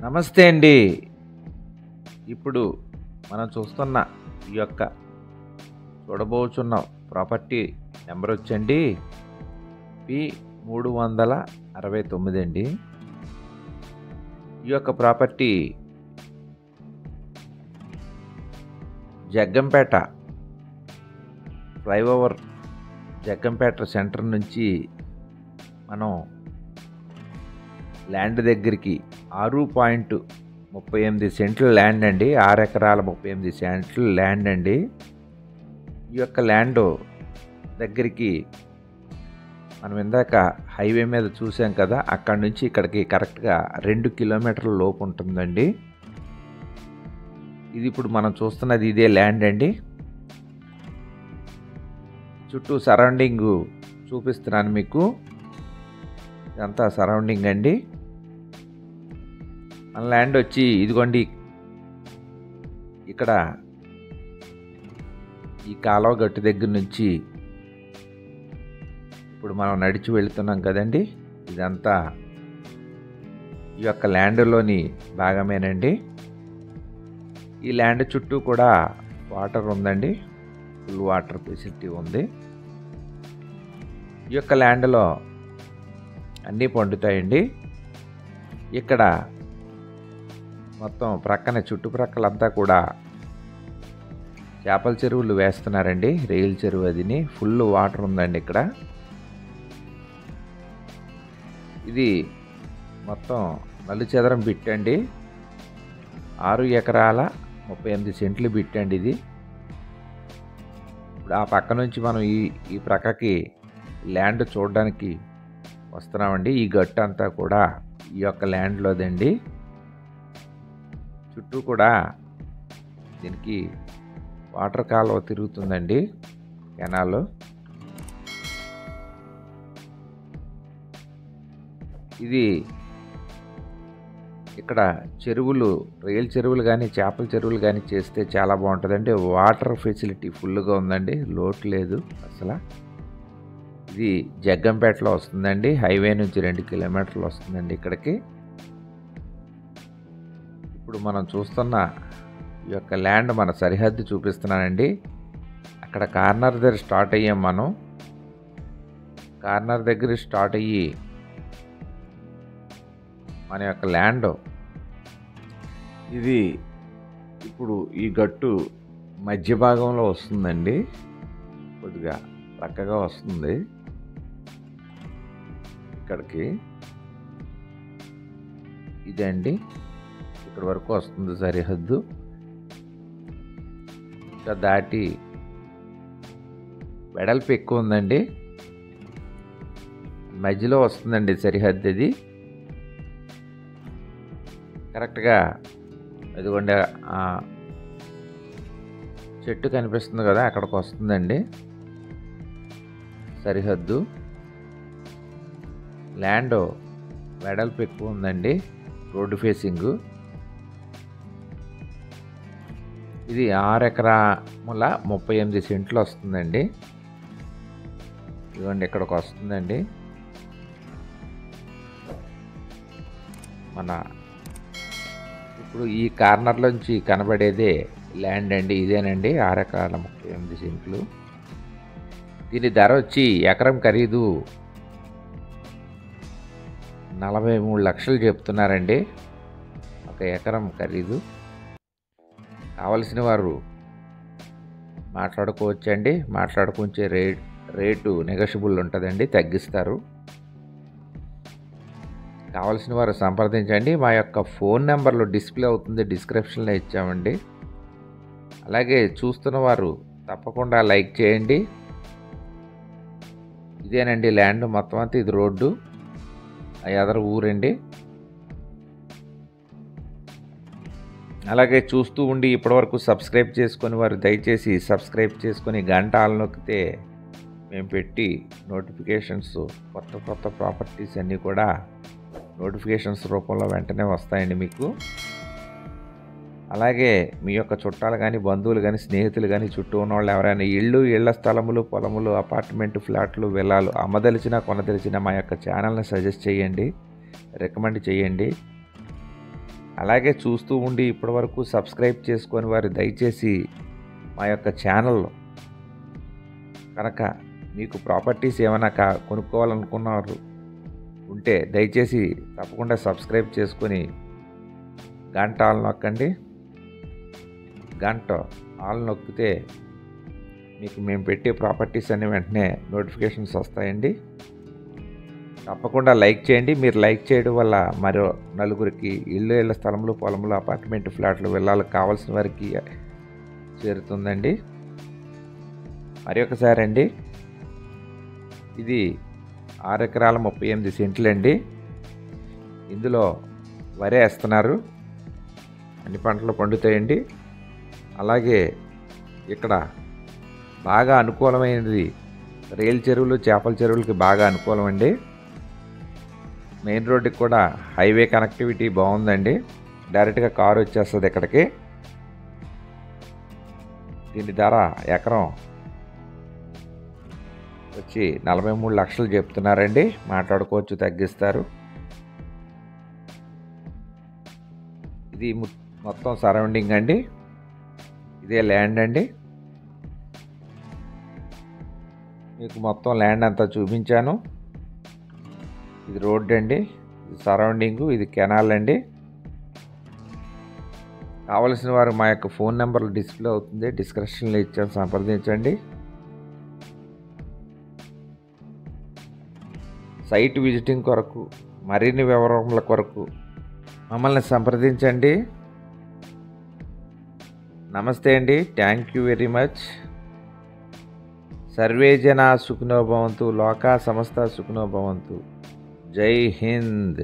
నమస్తే అండి. ఇప్పుడు మనం చూస్తున్న ఈ యొక్క చూడబోచున్న ప్రాపర్టీ నెంబర్ వచ్చండి P369 అండి. ఈ యొక్క property Jaggampeta flyover Jaggampeta centre నుంచి మనం ల్యాండ్ దగ్గరికి 6.38 సెంట్ల ల్యాండ్ అండి. 6 ఎకరాల 38 సెంట్ల ల్యాండ్ అండి. ఈ యొక్క ల్యాండ్ దగ్గరికి మనం ఇందాక హైవే మీద చూసాం కదా, అక్కడ నుంచి ఇక్కడికి కరెక్ట్గా 2 కిలోమీటర్ల లోపు ఉంటుందండి. ఇది ఇప్పుడు మనం చూస్తున్నది ఇదే ల్యాండ్ అండి. చుట్టూ సరౌండింగ్ చూపిస్తున్నాను మీకు. ఇదంతా సరౌండింగ్ అండి. మన ల్యాండ్ వచ్చి ఇదిగోండి, ఇక్కడ ఈ కాలువ గట్టు దగ్గర నుంచి ఇప్పుడు మనం నడిచి వెళుతున్నాం కదండి, ఇదంతా ఈ యొక్క ల్యాండ్లోని భాగమేనండి. ఈ ల్యాండ్ చుట్టూ కూడా వాటర్ ఉందండి, ఫుల్ వాటర్ ఫెసిలిటీ ఉంది. ఈ యొక్క ల్యాండ్లో అన్నీ పండుతాయండి. ఇక్కడ మొత్తం ప్రక్కన చుట్టుప్రక్కలంతా కూడా చేపల చెరువులు వేస్తున్నారండి. రైలు చెరువు అదిని ఫుల్ వాటర్ ఉందండి ఇక్కడ. ఇది మొత్తం నలుచదరం బిట్ అండి. 6 ఎకరాల 38 సెంట్లు బిట్ అండి ఇది. ఇప్పుడు ఆ పక్క నుంచి మనం ఈ ప్రక్కకి ల్యాండ్ చూడడానికి వస్తున్నామండి. ఈ గట్టు అంతా కూడా ఈ యొక్క ల్యాండ్లోదండి. చుట్టూ కూడా దీనికి వాటర్ కాలువ తిరుగుతుందండి, కెనాల్. ఇది ఇక్కడ చెరువులు, రైలు చెరువులు కానీ చేపల చెరువులు కానీ చేస్తే చాలా బాగుంటుందండి. వాటర్ ఫెసిలిటీ ఫుల్గా ఉందండి, లోటు లేదు అసలు. ఇది జగ్గంపేటలో వస్తుందండి. హైవే నుంచి 2 కిలోమీటర్లు వస్తుందండి ఇక్కడికి. ఇప్పుడు మనం చూస్తున్న ఈ యొక్క ల్యాండ్ మన సరిహద్దు చూపిస్తున్నానండి. అక్కడ కార్నర్ దగ్గర స్టార్ట్ అయ్యాం మనం. కార్నర్ దగ్గర స్టార్ట్ అయ్యి మన యొక్క ల్యాండ్ ఇది ఇప్పుడు ఈ గట్టు మధ్య భాగంలో వస్తుందండి. కొద్దిగా చక్కగా వస్తుంది ఇక్కడికి. ఇదండి, ఇక్కడ వరకు వస్తుంది సరిహద్దు. ఇంకా దాటి వెడల్పు ఎక్కువ ఉందండి, మధ్యలో వస్తుందండి సరిహద్దు. ఇది కరెక్ట్గా అదిగోండి చెట్టు కనిపిస్తుంది కదా, అక్కడికి వస్తుందండి సరిహద్దు. ల్యాండ్ వెడల్పు ఎక్కువ ఉందండి, రోడ్డు ఫేసింగ్. ఇది 6 ఎకరాల 38 సెంట్లు వస్తుందండి. ఇదిగోండి ఇక్కడికి వస్తుందండి. మన ఇప్పుడు ఈ కార్నర్లోంచి కనబడేదే ల్యాండ్ అండి, ఇదేనండి 6 ఎకరాల 38 సెంట్లు. దీని ధర వచ్చి ఎకరం ఖరీదు 43 లక్షలు చెప్తున్నారండి, ఒక ఎకరం ఖరీదు. కావలసిన వారు మాట్లాడుకోవచ్చండి. మాట్లాడుకుంటే రేటు నెగోషియబుల్ ఉంటుందండి, తగ్గిస్తారు. కావలసిన వారు సంప్రదించండి. మా యొక్క ఫోన్ నెంబర్లో డిస్ప్లే అవుతుంది, డిస్క్రిప్షన్లో ఇచ్చామండి. అలాగే చూస్తున్న వారు తప్పకుండా లైక్ చేయండి. ఇదేనండి ల్యాండ్ మొత్తం అంతా. ఇది రోడ్డు, ఎదర ఊరండి. అలాగే చూస్తూ ఉండి ఇప్పటివరకు సబ్స్క్రైబ్ చేసుకొని వారు దయచేసి సబ్స్క్రైబ్ చేసుకొని గంట ఆల్ నొక్కితే మేము పెట్టి నోటిఫికేషన్స్, కొత్త ప్రాపర్టీస్ అన్నీ కూడా నోటిఫికేషన్స్ రూపంలో వెంటనే వస్తాయండి మీకు. అలాగే మీ యొక్క చుట్టాలు కానీ, బంధువులు కానీ, స్నేహితులు కానీ, చుట్టూ ఉన్న వాళ్ళు ఎవరైనా ఇళ్ల స్థలములు, పొలములు, అపార్ట్మెంట్, ఫ్లాట్లు, విల్లాలు అమ్మదలిచినా కొనదలిచినా మా యొక్క ఛానల్ని సజెస్ట్ చేయండి, రికమెండ్ చేయండి. అలాగే చూస్తూ ఉండి ఇప్పటివరకు సబ్స్క్రైబ్ చేసుకొని వారు దయచేసి మా యొక్క ఛానల్ కనుక మీకు ప్రాపర్టీస్ ఏమైనా కొనుక్కోవాలనుకున్నారు ఉంటే దయచేసి తప్పకుండా సబ్స్క్రైబ్ చేసుకొని గంట ఆల్ నొక్కండి. గంట ఆల్ నొక్కితే మీకు మేము పెట్టే ప్రాపర్టీస్ అన్ని వెంటనే నోటిఫికేషన్స్ వస్తాయండి. తప్పకుండా లైక్ చేయండి. మీరు లైక్ చేయడం వల్ల మరో నలుగురికి ఇళ్ళ స్థలములు, పొలములు, అపార్ట్మెంట్, ఫ్లాట్లు, విల్లాలకు కావాల్సిన వారికి చేరుతుందండి. మరి ఒకసారి అండి, ఇది 6 ఎకరాల 38 సెంట్లు అండి. ఇందులో వరి వేస్తున్నారు. అన్ని పంటలు పండుతాయండి. అలాగే ఇక్కడ బాగా అనుకూలమైనది రేల్ చెరువులు, చేపల చెరువులకి బాగా అనుకూలం అండి. మెయిన్ రోడ్డుకి కూడా హైవే కనెక్టివిటీ బాగుందండి. డైరెక్ట్గా కారు వచ్చేస్తుంది ఇక్కడికి. దీని ధర ఎకరం వచ్చి 43 లక్షలు చెప్తున్నారండి. మాట్లాడుకోవచ్చు, తగ్గిస్తారు. ఇది మొత్తం సరౌండింగ్ అండి. ఇదే ల్యాండ్ అండి. మీకు మొత్తం ల్యాండ్ అంతా చూపించాను. ఇది రోడ్ అండి, ఇది సరౌండింగు, ఇది కెనాల్ అండి. కావలసిన వారు మా యొక్క ఫోన్ నెంబర్లు డిస్ప్లే అవుతుంది, డిస్క్రిప్షన్లో ఇచ్చాను, సంప్రదించండి. సైట్ విజిటింగ్ కొరకు, మరిన్ని వివరముల కొరకు మమ్మల్ని సంప్రదించండి. నమస్తే అండి. Thank you very much. Survey జనా సుఖినో భవంతు, లోకా సమస్త సుఖినో భవంతు. జై హింద్.